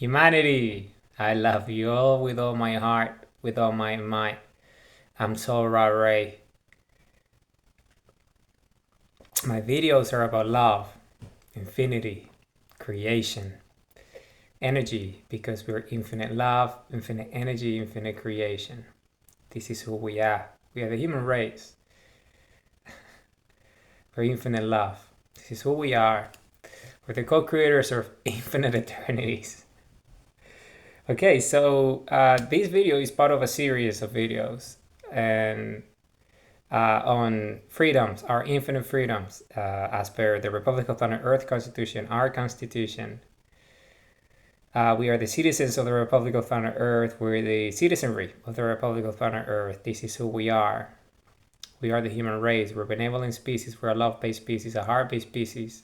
Humanity, I love you all with all my heart, with all my might. I'm so Ray. My videos are about love, infinity, creation, energy, because we're infinite love, infinite energy, infinite creation. This is who we are. We are the human race. We're infinite love. This is who we are. We're the co-creators of infinite eternities. Okay, so this video is part of a series of videos and on freedoms, our infinite freedoms, as per the Republic of Planet Earth Constitution, our Constitution. We are the citizens of the Republic of Planet Earth. We're the citizenry of the Republic of Planet Earth. This is who we are. We are the human race. We're a benevolent species. We're a love-based species, a heart-based species,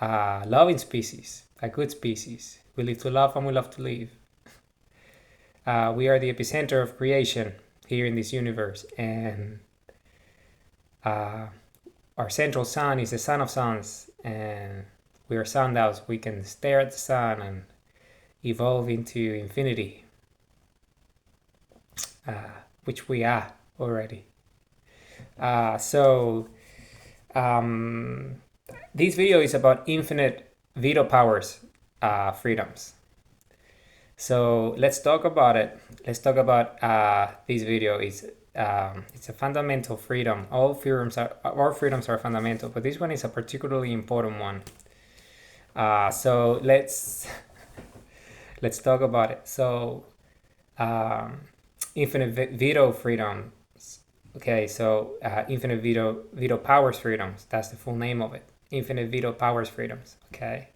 a loving species, a good species. We live to love and we love to live. We are the epicenter of creation here in this universe, and our central sun is the sun of suns, and we are sundials. We can stare at the sun and evolve into infinity, which we are already. This video is about infinite veto powers, freedoms. So let's talk about it. Let's talk about this video. It's a fundamental freedom. All freedoms are fundamental, but this one is a particularly important one. So let's talk about it. So infinite veto freedom. Okay, so infinite veto powers freedoms. That's the full name of it. Infinite veto powers freedoms. Okay,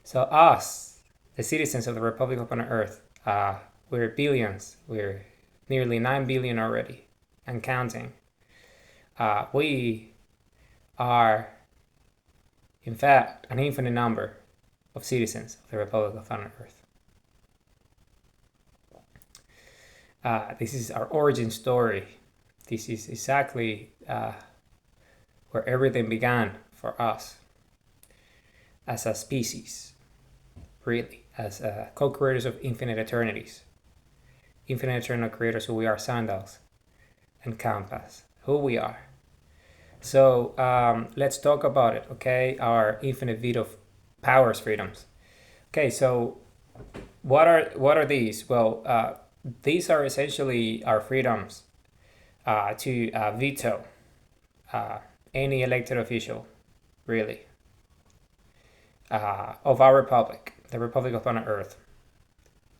so us, the citizens of the Republic of Planet Earth, we're billions. We're nearly 9 billion already and counting. We are, in fact, an infinite number of citizens of the Republic of Planet Earth. This is our origin story. This is exactly where everything began for us as a species, really, as co-creators of infinite eternities, infinite eternal creators who we are, sundials and compass, who we are. So let's talk about it, okay? Our infinite veto powers freedoms. Okay, so what are these? Well, these are essentially our freedoms to veto any elected official, really, of our republic, the Republic of Planet Earth,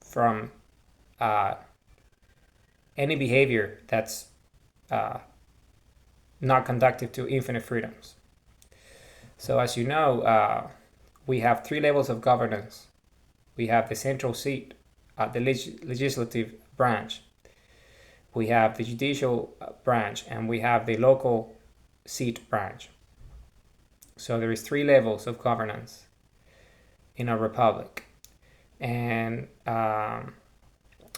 from any behavior that's not conducive to infinite freedoms. So as you know, we have 3 levels of governance. We have the central seat, the legislative branch. We have the judicial branch, and we have the local seat branch. So there is 3 levels of governance in our republic, and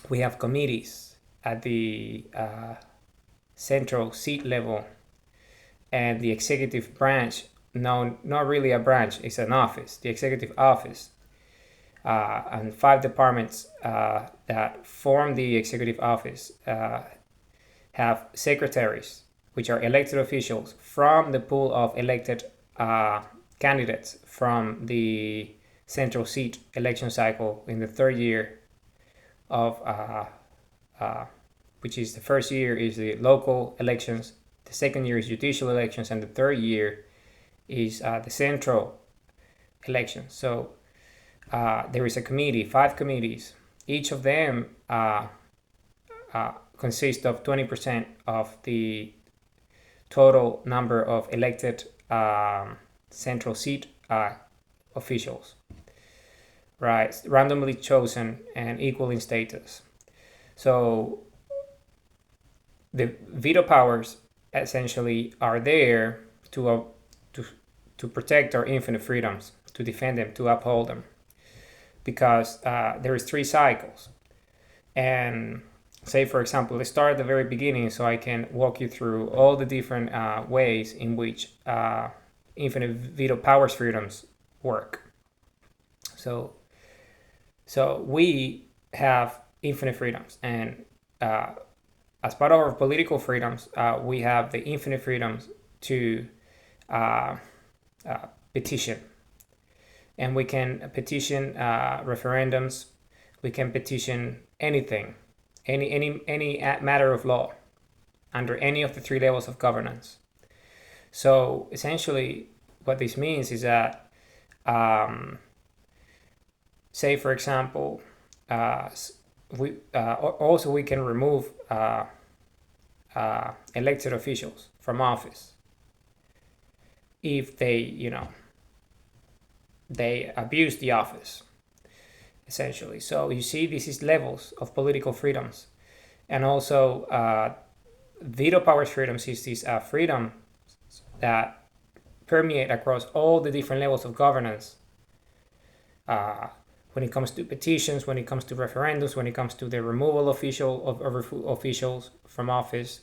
we have committees at the central seat level, and the executive branch, no, not really a branch, it's an office, the executive office, and 5 departments that form the executive office have secretaries, which are elected officials from the pool of elected candidates from the central seat election cycle in the 3rd year of which is the first year is the local elections, the 2nd year is judicial elections, and the 3rd year is the central elections. So there is a committee, 5 committees. Each of them consist of 20% of the total number of elected central seat officials, right? Randomly chosen and equal in status. So the veto powers essentially are there to protect our infinite freedoms, to defend them, to uphold them, because there is 3 cycles. And say, for example, let's start at the very beginning so I can walk you through all the different ways in which infinite veto powers freedoms work. So So we have infinite freedoms, and as part of our political freedoms, we have the infinite freedoms to uh, petition, and we can petition referendums. We can petition anything, any matter of law under any of the three levels of governance. So essentially, what this means is that, say for example, we also we can remove elected officials from office if they abuse the office, essentially. So you see, this is levels of political freedoms, and also veto powers freedoms is this freedom that permeate across all the different levels of governance. When it comes to petitions, when it comes to referendums, when it comes to the removal of officials from office,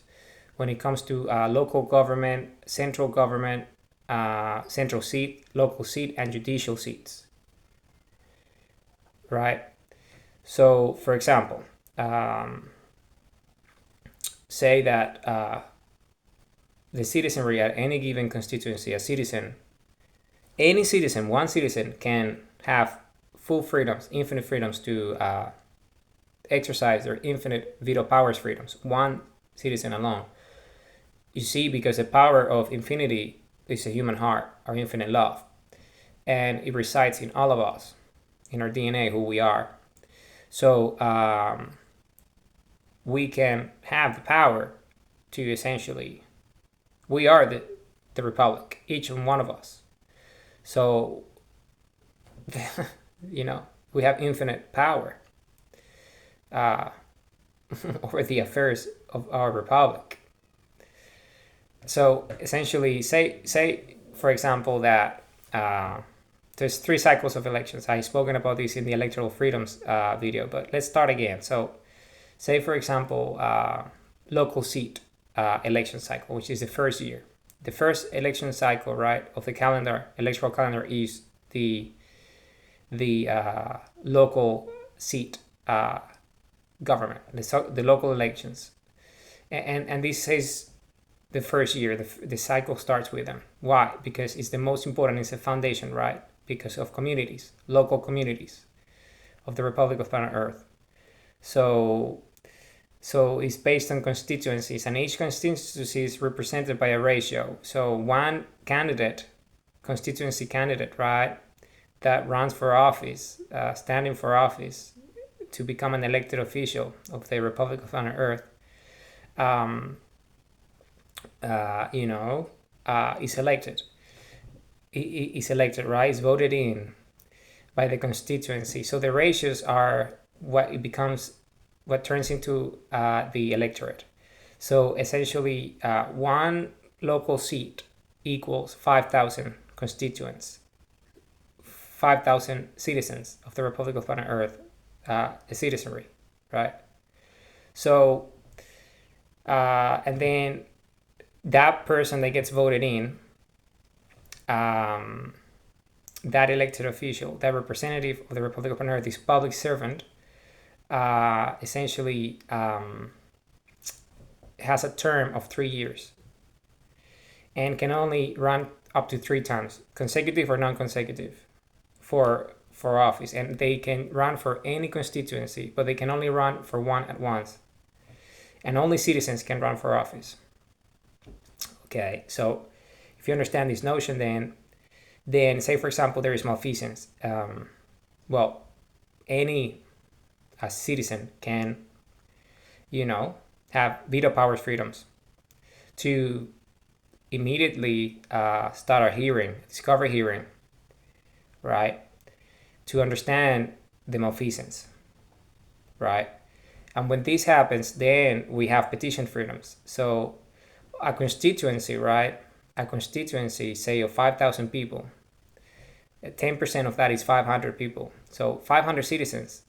when it comes to local government, central government, central seat, local seat, and judicial seats. Right? So, for example, say that the citizenry at any given constituency, any citizen, one citizen can have full freedoms, infinite freedoms to exercise their infinite veto powers freedoms, one citizen alone. You see, because the power of infinity is a human heart, our infinite love, and it resides in all of us, in our DNA, who we are. So we can have the power to essentially, we are the republic, each and one of us. So, we have infinite power over the affairs of our republic. So essentially, say for example that there's 3 cycles of elections. I've spoken about this in the electoral freedoms video, but let's start again. So say for example, local seat election cycle, which is the first year. The first election cycle, right, of the electoral calendar is the local seat government, the local elections, and this is the first year. The cycle starts with them. Why? Because it's the most important. It's a foundation, right? Because of communities, local communities of the Republic of Planet Earth. So it's based on constituencies, and each constituency is represented by a ratio. So one constituency candidate, right, that runs for office, standing for office to become an elected official of the Republic of Planet Earth, is elected. Is elected, right? Is voted in by the constituency. So the ratios are what turns into the electorate. So essentially, one local seat equals 5,000 constituents, 5,000 citizens of the Republic of Planet Earth, the citizenry, right? So, and then that person that gets voted in, that elected official, that representative of the Republic of Planet Earth, this public servant, essentially has a term of 3 years and can only run up to 3 times, consecutive or non-consecutive, for office. And they can run for any constituency, but they can only run for one at once. And only citizens can run for office. Okay, so if you understand this notion, then say for example there is malfeasance. Any citizen can, have veto powers freedoms to immediately start a hearing, discovery hearing, right, to understand the malfeasance, right? And when this happens, then we have petition freedoms. So a constituency, right, say of 5,000 people, 10% of that is 500 people. So 500 citizens,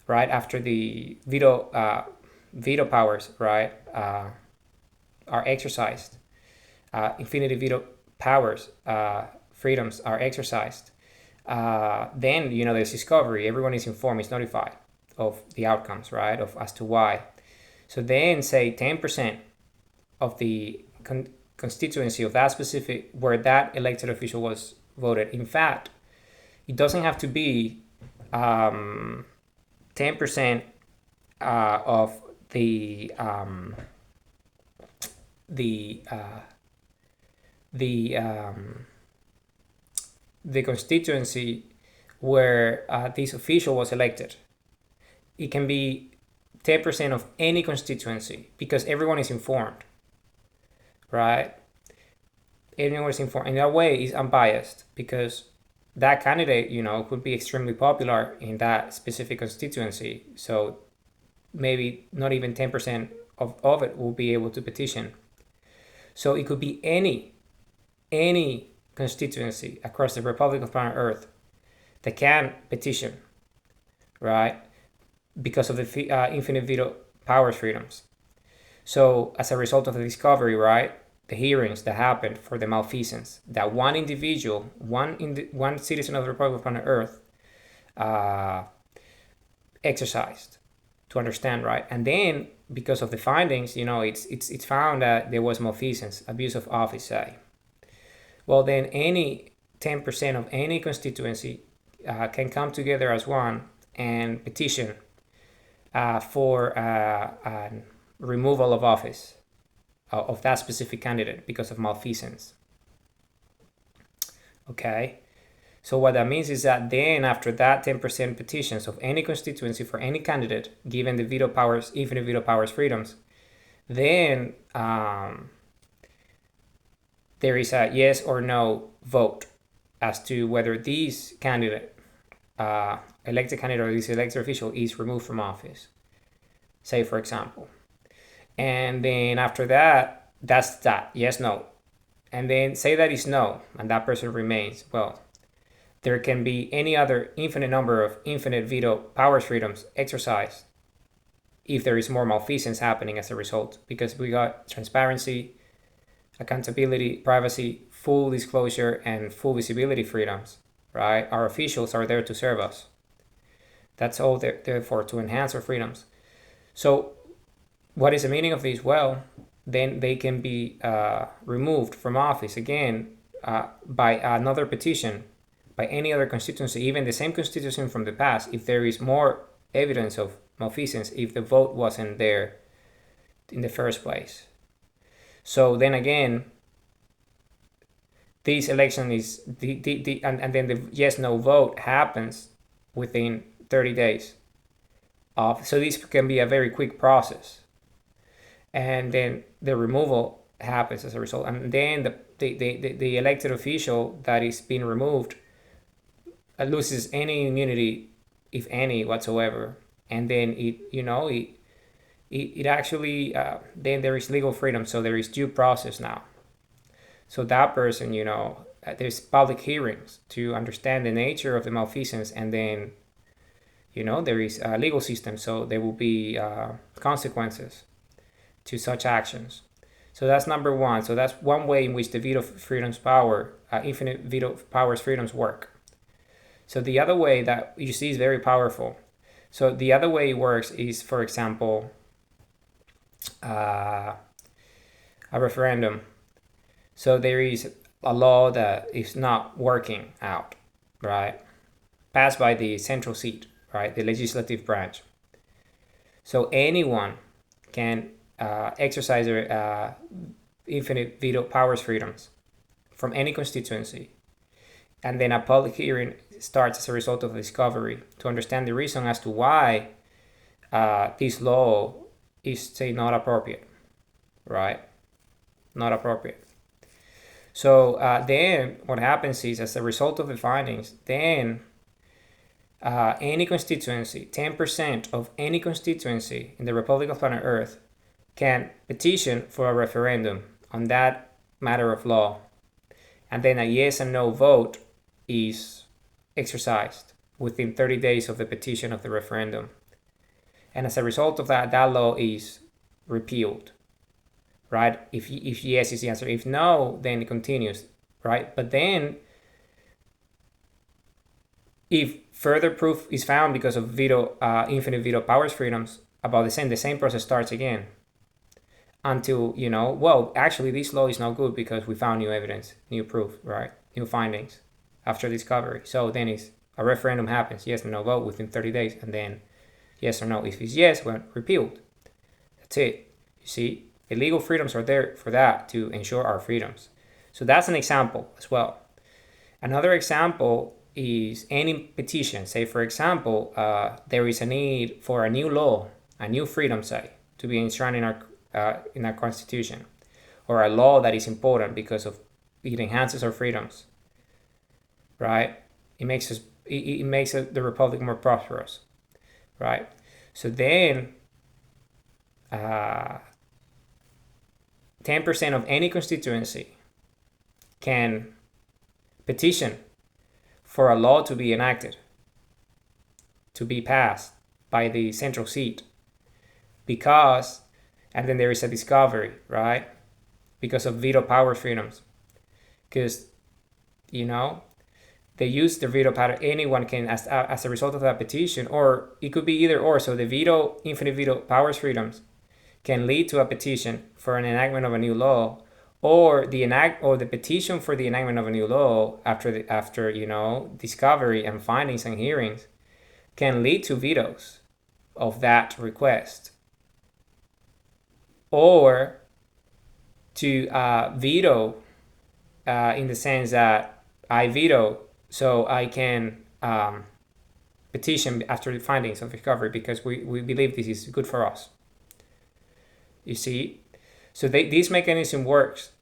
right, after the veto powers, right, are exercised, infinity veto powers, freedoms are exercised, then there's discovery. Everyone is informed, is notified of the outcomes, right? Of as to why. So then say 10% of the constituency of that specific where that elected official was voted. In fact, it doesn't have to be 10% of the constituency where this official was elected. It can be 10% of any constituency because everyone is informed, right? Everyone is informed. In that way, it's unbiased because that candidate, could be extremely popular in that specific constituency. So maybe not even 10% of it will be able to petition. So it could be any constituency across the Republic of Planet Earth that can petition, right? Because of the infinite veto powers freedoms. So as a result of the discovery, right, the hearings that happened for the malfeasance, that one individual, one citizen of the Republic of Planet Earth exercised to understand, right? And then because of the findings, it's found that there was malfeasance, abuse of office, say. Well, then any 10% of any constituency can come together as one and petition for removal of office of that specific candidate because of malfeasance. Okay, so what that means is that then after that 10% petitions of any constituency for any candidate, given the veto powers, infinite veto powers freedoms, then there is a yes or no vote as to whether this candidate, elected candidate or this elected official is removed from office, say for example. And then after that, that's that, yes, no. And then say that is no, and that person remains. Well, there can be any other infinite number of infinite veto powers freedoms exercised if there is more malfeasance happening as a result, because we got transparency, accountability, privacy, full disclosure, and full visibility freedoms, right? Our officials are there to serve us. That's all therefore to enhance our freedoms. So what is the meaning of this? Well, then they can be removed from office again by another petition, by any other constituency, even the same constituency from the past, if there is more evidence of malfeasance, if the vote wasn't there in the first place. So then again, this election is and then the yes/no vote happens within 30 days. So this can be a very quick process, and then the removal happens as a result, and then the elected official that is being removed loses any immunity, if any whatsoever, and then it actually then there is legal freedom, so there is due process now. So that person, there's public hearings to understand the nature of the malfeasance, and then there is a legal system, so there will be consequences to such actions. So that's number one. So that's one way in which the veto freedoms infinite veto powers freedoms work. So the other way that you see is very powerful. So the other way it works is, for example, a referendum. So there is a law that is not working out, right? Passed by the central seat, right? The legislative branch. So anyone can exercise their infinite veto powers freedoms from any constituency. And then a public hearing starts as a result of the discovery to understand the reason as to why this law is, say, not appropriate, right? Not appropriate. So then what happens is, as a result of the findings, then any constituency, 10% of any constituency in the Republic of Planet Earth can petition for a referendum on that matter of law. And then a yes and no vote is exercised within 30 days of the petition of the referendum. And as a result of that, that law is repealed, right? If yes is the answer. If no, then it continues, right? But then If further proof is found because of veto, infinite veto powers freedoms about the same process starts again until, well, actually this law is not good because we found new evidence, new proof, right? New findings after discovery. So then a referendum happens, yes or no vote within 30 days, and then yes or no. If it's yes, well, repealed. That's it. You see, the legal freedoms are there for that, to ensure our freedoms. So that's an example as well. Another example is any petition. Say, for example, there is a need for a new law, a new freedom, say, to be enshrined in our Constitution, or a law that is important because of it enhances our freedoms, right? It makes the republic more prosperous, right? So then, 10% of any constituency can petition for a law to be enacted, to be passed by the central seat, because, and then there is a discovery, right? Because of veto power freedoms. Because, they use the veto power. Anyone can, as a result of that petition, or it could be either or. So the veto, infinite veto powers freedoms can lead to a petition for an enactment of a new law, or the petition for the enactment of a new law after discovery and findings and hearings can lead to vetoes of that request, or to veto in the sense that I veto, so I can petition after the findings of discovery because we believe this is good for us. You see, so this mechanism works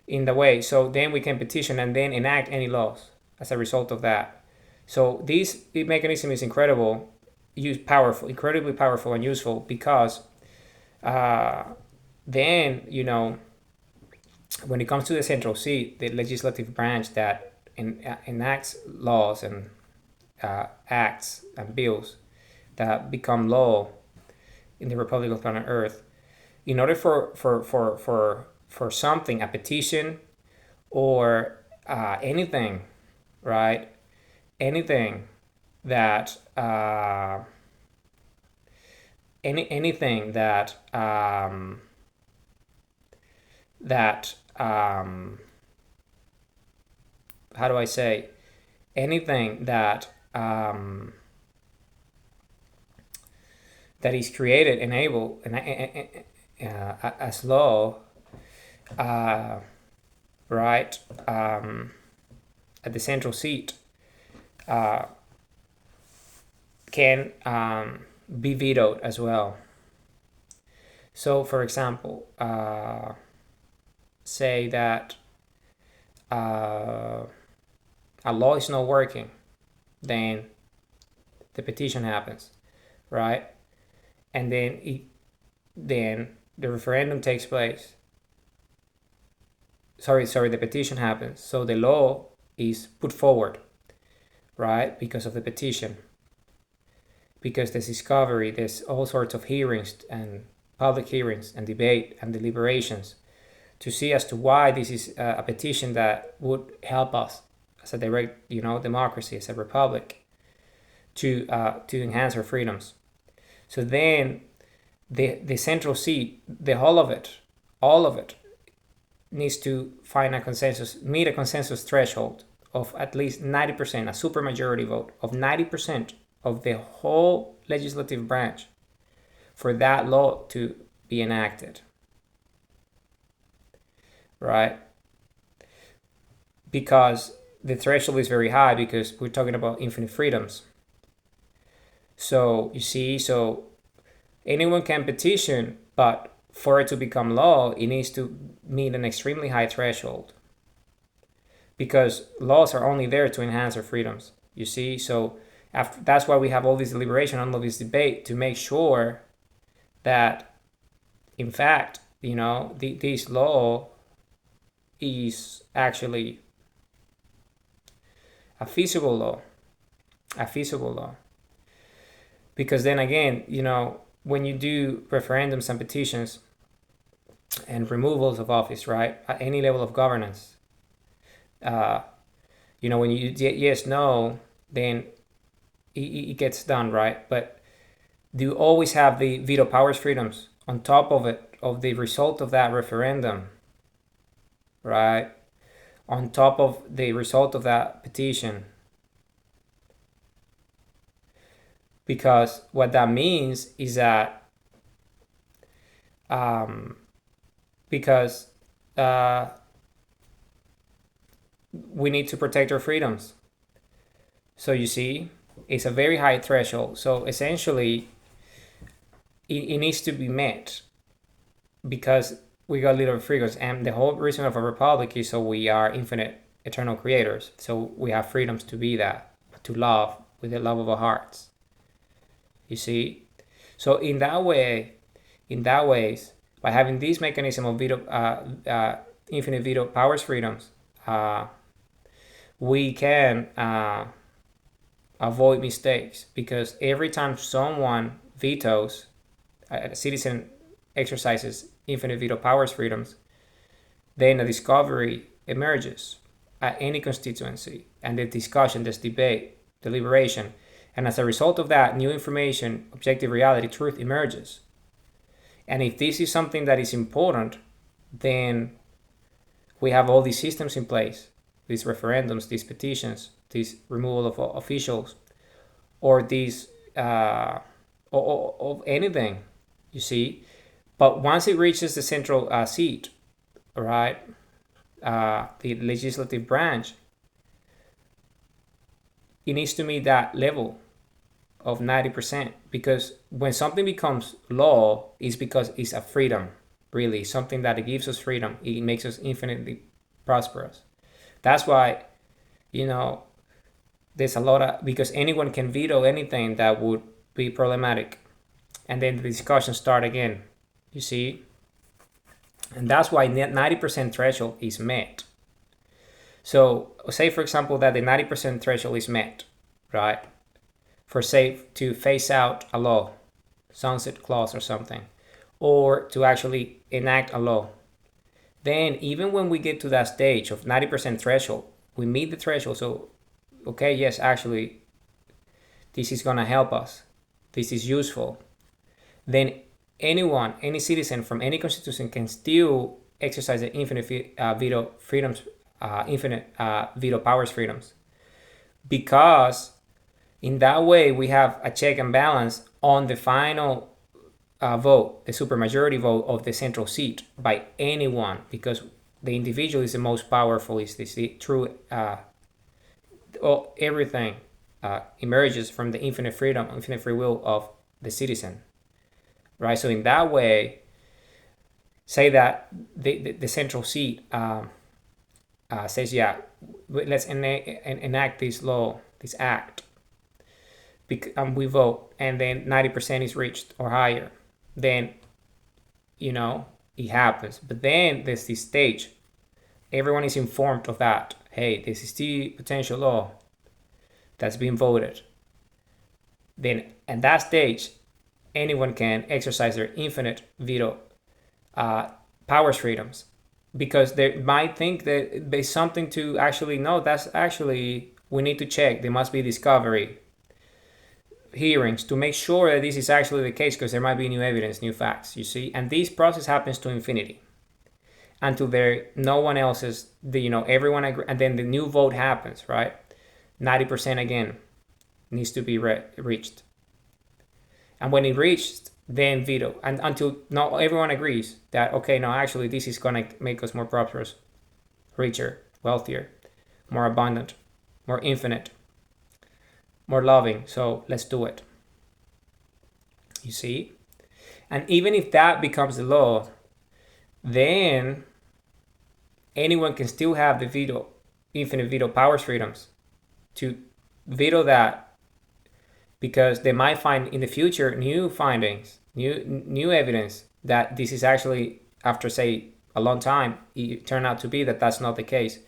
in the way, so then we can petition and then enact any laws as a result of that. So this mechanism is incredibly powerful and useful, because then, when it comes to the central seat, the legislative branch that enacts laws and acts and bills that become law in the Republic of Planet Earth, in order for something, a petition or anything, right? Anything that anything that how do I say, anything that that is created, enabled, as law, right, at the central seat, can be vetoed as well. So, for example, say that a law is not working, then the petition happens, right? And then the referendum takes place. The petition happens. So the law is put forward, right? Because of the petition. Because there's discovery, there's all sorts of hearings and public hearings and debate and deliberations to see as to why this is a petition that would help us as a direct, democracy, as a republic, to enhance our freedoms. So then the central seat, the whole of it, all of it, needs to meet a consensus threshold of at least 90%, a supermajority vote of 90% of the whole legislative branch for that law to be enacted, right? Because the threshold is very high, because we're talking about infinite freedoms. So you see, anyone can petition, but for it to become law, it needs to meet an extremely high threshold, because laws are only there to enhance our freedoms, you see. So that's why we have all this deliberation, all this debate, to make sure that, in fact, this law is actually a feasible law. Because then again, when you do referendums and petitions and removals of office, right, at any level of governance, when you yes, no, then it gets done, right? But do you always have the veto powers freedoms on top of it, of the result of that referendum, right? On top of the result of that petition. Because what that means is that because we need to protect our freedoms. So you see, it's a very high threshold. So essentially, it needs to be met because we got little freedoms. And the whole reason of a republic is so we are infinite, eternal creators. So we have freedoms to be that, to love with the love of our hearts. You see? So in that ways, by having this mechanism of veto, infinite veto powers freedoms, we can avoid mistakes, because every time someone vetoes, a citizen exercises infinite veto powers freedoms, then a discovery emerges at any constituency, and the discussion, this debate, deliberation, and as a result of that, new information, objective reality, truth emerges. And if this is something that is important, then we have all these systems in place, these referendums, these petitions, this removal of officials, or these of anything, you see. But once it reaches the central seat, right, the legislative branch, it needs to meet that level of 90%, because when something becomes law, it's because it's a freedom, really, something that it gives us freedom. It makes us infinitely prosperous. That's why, there's a lot of, because anyone can veto anything that would be problematic, and then the discussions start again, you see. And that's why 90% threshold is met. So say, for example, that the 90% threshold is met, right, for say to phase out a law, sunset clause or something, or to actually enact a law. Then even when we get to that stage of 90% threshold, we meet the threshold. So, okay, yes, actually, this is going to help us. This is useful. Then anyone, any citizen from any constitution can still exercise the infinite veto freedoms, infinite veto powers freedoms. Because in that way, we have a check and balance on the final vote, the supermajority vote of the central seat by anyone, because the individual is the most powerful, is the true, everything emerges from the infinite freedom, infinite free will of the citizen, right? So in that way, say that the central seat says, yeah, let's enact this law, this act, we vote, and then 90% is reached or higher, then it happens. But then there's this stage, everyone is informed of that. Hey, this is the potential law that's being voted. Then at that stage, anyone can exercise their infinite veto powers freedoms, because they might think that there's something to actually know. That's actually, we need to check. There must be discovery hearings to make sure that this is actually the case, because there might be new evidence, new facts, you see. And this process happens to infinity until there no one else is, everyone agree, and then the new vote happens, right? 90% again needs to be reached, and when it reached, then veto, and until not everyone agrees that, okay, no, actually this is going to make us more prosperous, richer, wealthier, more abundant, more infinite, more loving, so let's do it, you see. And even if that becomes the law, then anyone can still have the veto, infinite veto powers freedoms, to veto that, because they might find in the future new findings, new evidence that this is actually, after say a long time, it turned out to be that that's not the case.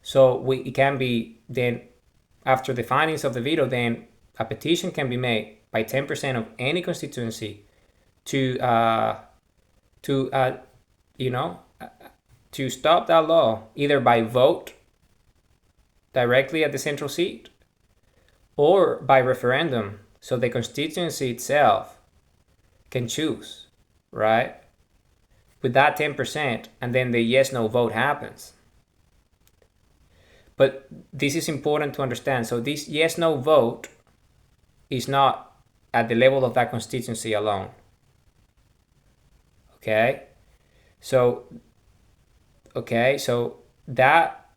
So it can be then, after the findings of the veto, then a petition can be made by 10% of any constituency to stop that law, either by vote directly at the central seat, or by referendum, so the constituency itself can choose, right? With that 10%, and then the yes-no vote happens. But this is important to understand. So this yes-no vote is not at the level of that constituency alone. Okay? So that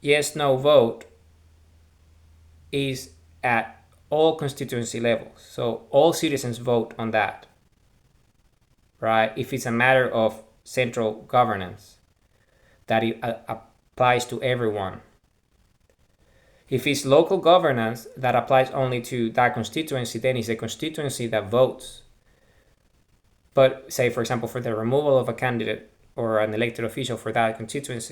yes-no vote is at all constituency levels. So all citizens vote on that, right? If it's a matter of central governance, that it applies to everyone. If it's local governance that applies only to that constituency, then it's a constituency that votes. But say, for example, for the removal of a candidate or an elected official for that constituency,